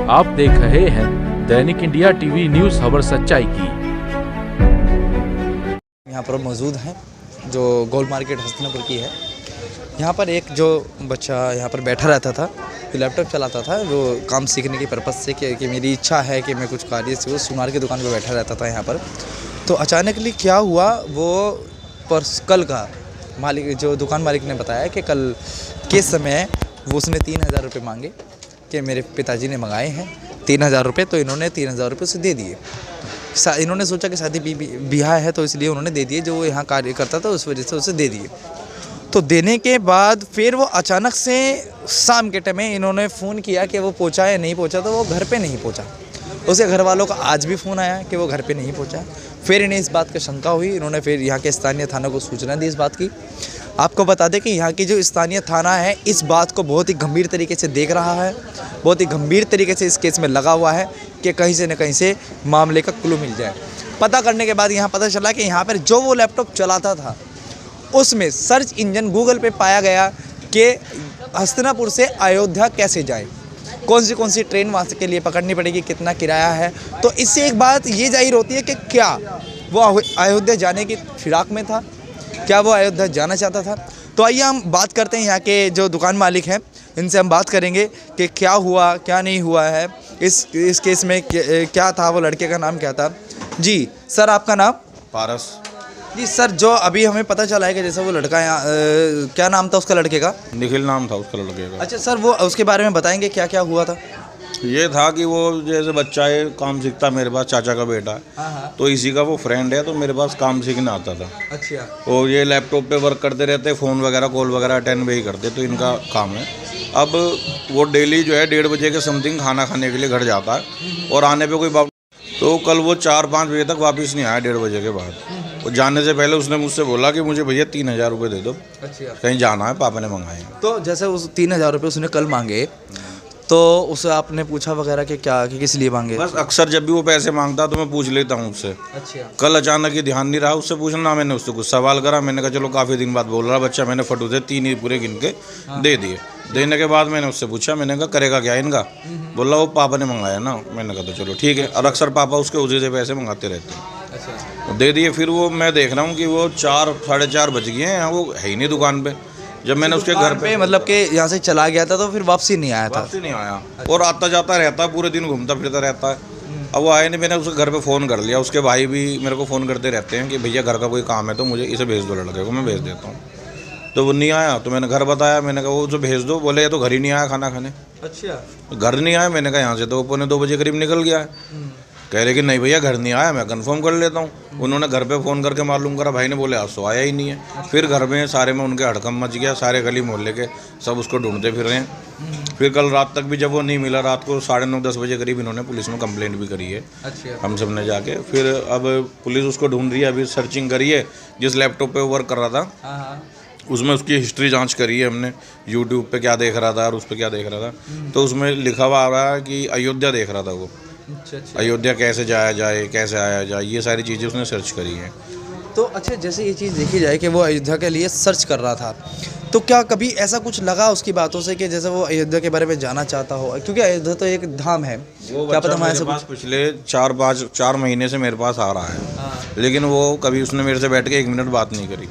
आप देख रहे हैं दैनिक इंडिया टीवी न्यूज़, खबर सच्चाई की। यहाँ पर मौजूद हैं जो गोल मार्केट हस्तिनापुर की है। यहाँ पर एक जो बच्चा यहाँ पर बैठा रहता था, लैपटॉप चलाता था, वो काम सीखने के पर्पज़ से कि मेरी इच्छा है कि मैं कुछ कार्य से, वो सुनार की दुकान पर बैठा रहता था यहाँ पर। तो अचानकली क्या हुआ, वो कल का मालिक, जो दुकान मालिक ने बताया कि कल के समय वो उसने 3,000 रुपये मांगे कि मेरे पिताजी ने मंगाए हैं 3,000 रुपये, तो इन्होंने 3,000 रुपये उसे दे दिए। इन्होंने सोचा कि शादी ब्याह है तो इसलिए उन्होंने दे दिए, जो वो यहाँ कार्य करता था उस वजह से उसे दे दिए। तो देने के बाद फिर वो अचानक से शाम के टाइम में इन्होंने फ़ोन किया कि वो पहुँचा या नहीं पहुँचा, तो वो घर पे नहीं पहुँचा। उसके घर वालों का आज भी फ़ोन आया कि वो घर पे नहीं पहुँचा। फिर इन्हें इस बात की शंका हुई, इन्होंने फिर यहाँ के स्थानीय थाना को सूचना दी इस बात की। आपको बता दें कि यहाँ की जो स्थानीय थाना है इस बात को बहुत ही गंभीर तरीके से देख रहा है, बहुत ही गंभीर तरीके से इस केस में लगा हुआ है कि कहीं से न कहीं से मामले का क्लू मिल जाए। पता करने के बाद यहाँ पता चला कि यहाँ पर जो वो लैपटॉप चलाता था उसमें सर्च इंजन गूगल पे पाया गया कि हस्तिनापुर से अयोध्या कैसे जाए, कौन सी ट्रेन वहाँ के लिए पकड़नी पड़ेगी, कितना किराया है। तो इससे एक बात ये जाहिर होती है कि क्या वो अयोध्या जाने की फिराक में था, क्या वो अयोध्या जाना चाहता था। तो आइए हम बात करते हैं यहाँ के जो दुकान मालिक हैं, इनसे हम बात करेंगे कि क्या हुआ क्या नहीं हुआ है इस केस में, क्या था, वो लड़के का नाम क्या था। जी सर, आपका नाम? पारस। जी सर, जो अभी हमें पता चला है कि जैसे वो लड़का यहाँ क्या नाम था उसका लड़के का? निखिल नाम था उसका लड़के का। अच्छा सर, वो उसके बारे में बताएंगे क्या क्या हुआ था? ये था कि वो जैसे बच्चा है, काम सीखता, मेरे पास चाचा का बेटा है। हाँ। तो इसी का वो फ्रेंड है, तो मेरे पास काम सीखने आता था। अच्छा। और ये लैपटॉप पे वर्क करते रहते, फ़ोन वगैरह कॉल वगैरह अटेंड वही करते, तो इनका काम है। अब वो डेली जो है 1:30 बजे के समथिंग खाना खाने के लिए घर जाता है और आने पे कोई तो कल वो 4-5 बजे तक वापस नहीं आया 1:30 बजे के बाद। और जाने से पहले उसने मुझसे बोला कि मुझे भैया 3,000 रुपये दे दो, अच्छा, कहीं जाना है, पापा ने मंगाए। तो जैसे उस 3,000 रुपये उसने कल मांगे, तो उसे आपने पूछा वगैरह कि क्या, कि किस लिए मांगे? बस अक्सर जब भी वो पैसे मांगता तो मैं पूछ लेता हूँ उससे। अच्छा। कल अचानक ही ध्यान नहीं रहा उससे पूछना, मैंने उससे कुछ सवाल करा, मैंने कहा चलो काफ़ी दिन बाद बोल रहा बच्चा, मैंने फटू से 3 ही पूरे गिन के दे दिए। देने के बाद मैंने उससे पूछा, मैंने कहा करेगा क्या इनका? बोला वो पापा ने मंगाया ना। मैंने कहा तो चलो ठीक है। और अक्सर पापा उसके उसी से पैसे मंगाते रहते हैं। अच्छा। दे दिए। फिर वो मैं देख रहा हूँ कि वो 4-4:30 बज गए हैं, वो है ही नहीं दुकान पे। जब मैंने उसके घर पे मतलब कि यहाँ से चला गया था तो फिर वापसी नहीं आया था? वापसी नहीं आया। और आता जाता रहता है, पूरे दिन घूमता फिरता रहता है। अब वो आए नहीं, मैंने उसके घर पे फ़ोन कर लिया। उसके भाई भी मेरे को फ़ोन करते रहते हैं कि भैया घर का कोई काम है तो मुझे इसे भेज दो, लड़के को मैं भेज देता हूँ। तो वो नहीं आया, तो मैंने घर बताया, मैंने कहा वो जो भेज दो। बोले ये तो घर ही नहीं आया खाना खाने। अच्छा। घर नहीं आया। मैंने कहा यहाँ से तो 1:45 बजे करीब निकल गया है। कह रहे कि नहीं भैया घर नहीं आया, मैं कंफर्म कर लेता हूँ। उन्होंने घर पे फ़ोन करके मालूम करा, भाई ने बोले आज तो आया ही नहीं है। फिर घर में सारे में उनके हड़कम मच गया, सारे गली मोहल्ले के सब उसको ढूंढते फिर रहे हैं। फिर कल रात तक भी जब वो नहीं मिला, रात को 9:30-10 बजे करीब इन्होंने पुलिस में कंप्लेंट भी करी है। अच्छा। हम सब ने जाके। फिर अब पुलिस उसको ढूंढ रही है, अभी सर्चिंग करी है। जिस लैपटॉप पर वो वर्क कर रहा था उसमें उसकी हिस्ट्री जांच करी है हमने, यूट्यूब पे क्या देख रहा था और उस पर क्या देख रहा था। तो उसमें लिखा हुआ आ रहा है कि अयोध्या देख रहा था वो। अच्छा। अयोध्या कैसे जाया जाए, कैसे आया जाए, ये सारी चीज़ें उसने सर्च करी हैं। तो अच्छा, जैसे ये चीज़ देखी जाए कि वो अयोध्या के लिए सर्च कर रहा था, तो क्या कभी ऐसा कुछ लगा उसकी बातों से कि जैसे वो अयोध्या के बारे में जाना चाहता हो? क्योंकि अयोध्या तो एक धाम है। क्या पता हमारे पास पिछले 4 महीने से मेरे पास आ रहा है। लेकिन वो कभी उसने मेरे से बैठ के 1 मिनट बात नहीं करी।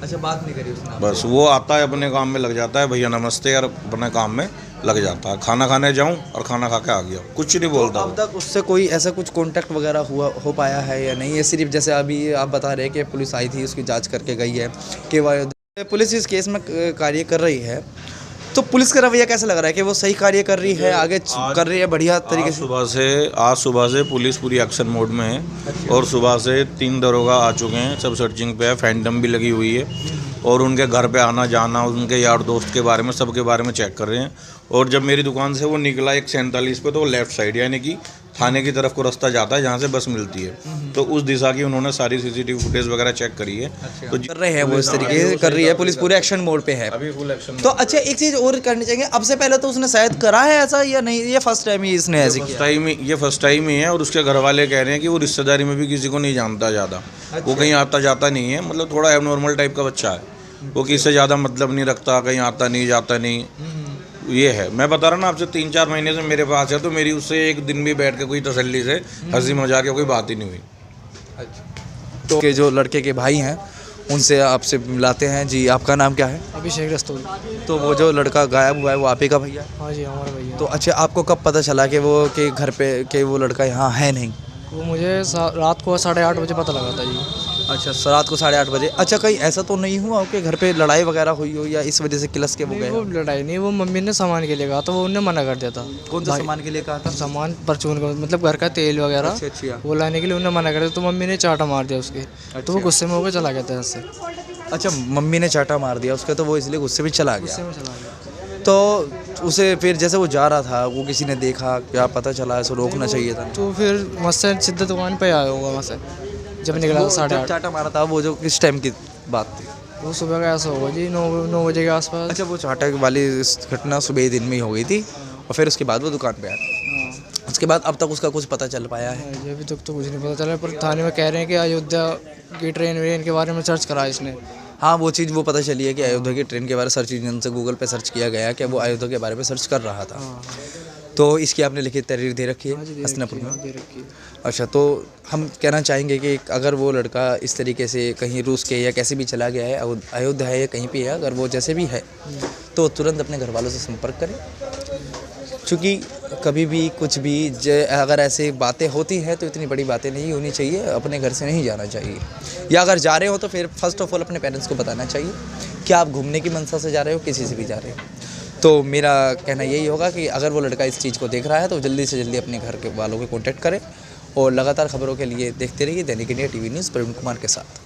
अच्छा, बात नहीं करी उसने? बस वो आता है, अपने काम में लग जाता है, भैया नमस्ते, और अपने काम में लग जाता है। खाना खाने जाऊं और खाना खा के आ गया, कुछ नहीं बोलता। अब तक उससे कोई ऐसा कुछ कांटेक्ट वगैरह हो पाया है या नहीं? ये सिर्फ जैसे अभी आप बता रहे हैं कि पुलिस आई थी, उसकी जांच करके गई है कि पुलिस इस केस में कार्य कर रही है, तो पुलिस का रवैया कैसा लग रहा है कि वो सही कार्य कर रही है, आगे कर रही है बढ़िया तरीके से? आज सुबह से पुलिस पूरी एक्शन मोड में है। अच्छा। और सुबह से 3 दरोगा आ चुके हैं, सब सर्चिंग पे है, फैंटम भी लगी हुई है। और उनके घर पे आना जाना, उनके यार दोस्त के बारे में, सब के बारे में चेक कर रहे हैं। और जब मेरी दुकान से वो निकला 1:47 पे, तो वो लेफ़्ट साइड यानी कि थाने की तरफ को रास्ता जाता है जहाँ से बस मिलती है, तो उस दिशा की उन्होंने सारी CCTV फुटेज वगैरह चेक करी है। अच्छा। तो कर रहे हैं वो, इस तरीके से कर रही है पुलिस, पूरे एक्शन मोड पे है अभी, फुल एक्शन। तो अच्छा, एक चीज़ और करनी चाहिए, अब से पहले तो उसने शायद करा है ऐसा या नहीं? ये फर्स्ट टाइम ही इसने ऐसे किया? ये फर्स्ट टाइम ही है। और उसके घर वाले कह रहे हैं कि वो रिश्तेदारी में भी किसी को नहीं जानता ज़्यादा। वो कहीं आता जाता नहीं है, मतलब थोड़ा एबनॉर्मल टाइप का बच्चा है। वो किसी से ज़्यादा मतलब नहीं रखता, कहीं आता नहीं जाता नहीं। ये है। मैं बता रहा ना आपसे 3-4 महीने से मेरे पास है, तो मेरी उससे एक दिन भी बैठ के कोई तसल्ली से हंसी मजाक या कोई बात ही नहीं हुई। तो के जो लड़के के भाई हैं उनसे आपसे मिलाते हैं। जी आपका नाम क्या है? अभिषेक रस्तोगी। तो वो जो लड़का गायब हुआ है वो आप ही का भैया? हाँ जी, हमारा भैया। तो अच्छा, आपको कब पता चला कि वो के घर पे कि वो लड़का यहाँ है नहीं? वो मुझे रात को 8:30 बजे पता लगा था जी। अच्छा, रात को 8:30 बजे। अच्छा, कहीं ऐसा तो नहीं हुआ कि घर पे लड़ाई वगैरह हुई हो या इस वजह से किलस के वो नहीं, गए? वो लड़ाई नहीं, वो मम्मी ने सामान के लिए कहा तो वो उन्होंने मना कर दिया था। कौन सा सामान के लिए कहा था? सामान परचून का, मतलब घर का तेल वगैरह अच्छा। वो लाने के लिए उन्होंने मना कर दिया, तो मम्मी ने चाटा मार दिया उसके। तो वो गुस्से में होकर चला गया था यहाँ से। अच्छा, मम्मी ने चाटा मार दिया उसका, तो वो इसलिए गुस्से में चला गया। गुस्से में चला गया। तो उसे फिर जैसे वो जा रहा था, वो किसी ने देखा, क्या पता चला, ऐसे रोकना चाहिए था? तो फिर मुझसे सीधे दुकान पे आया होगा वहाँ से जब निकला वो 8:30। जब चाटा मारा था वो जो किस टाइम की बात थी? वो सुबह का ऐसा होगा जी, 9 बजे के आसपास। अच्छा, वो चाटा वाली घटना सुबह दिन में ही हो गई थी और फिर उसके बाद वो दुकान पे आया। हाँ, उसके बाद अब तक उसका कुछ पता चल पाया है? ये अभी तक तो कुछ नहीं पता चला, पर थाने में कह रहे हैं कि अयोध्या की ट्रेन वेन के बारे में सर्च करा इसने। हाँ, वो चीज़ वो पता चली है कि अयोध्या की ट्रेन के बारे में सर्च इंजन से गूगल पे सर्च किया गया कि वो अयोध्या के बारे में सर्च कर रहा था। तो इसकी आपने लिखित तहरीर दे रखी है हसनापुर में? दे रखी है। अच्छा, तो हम कहना चाहेंगे कि अगर वो लड़का इस तरीके से कहीं रूस के या कैसे भी चला गया है, अयोध्या है या कहीं भी है, अगर वो जैसे भी है तो तुरंत अपने घर वालों से संपर्क करें। क्योंकि कभी भी कुछ भी अगर ऐसी बातें होती हैं तो इतनी बड़ी बातें नहीं होनी चाहिए, अपने घर से नहीं जाना चाहिए। या अगर जा रहे हो तो फिर फर्स्ट ऑफ ऑल अपने पेरेंट्स को बताना चाहिए कि आप घूमने की मंशा से जा रहे हो, किसी से भी जा रहे हो। तो मेरा कहना यही होगा कि अगर वो लड़का इस चीज़ को देख रहा है तो जल्दी से जल्दी अपने घर के वालों को कॉन्टैक्ट करें और लगातार खबरों के लिए देखते रहिए दैनिक India TV news Praveen Kumar के साथ।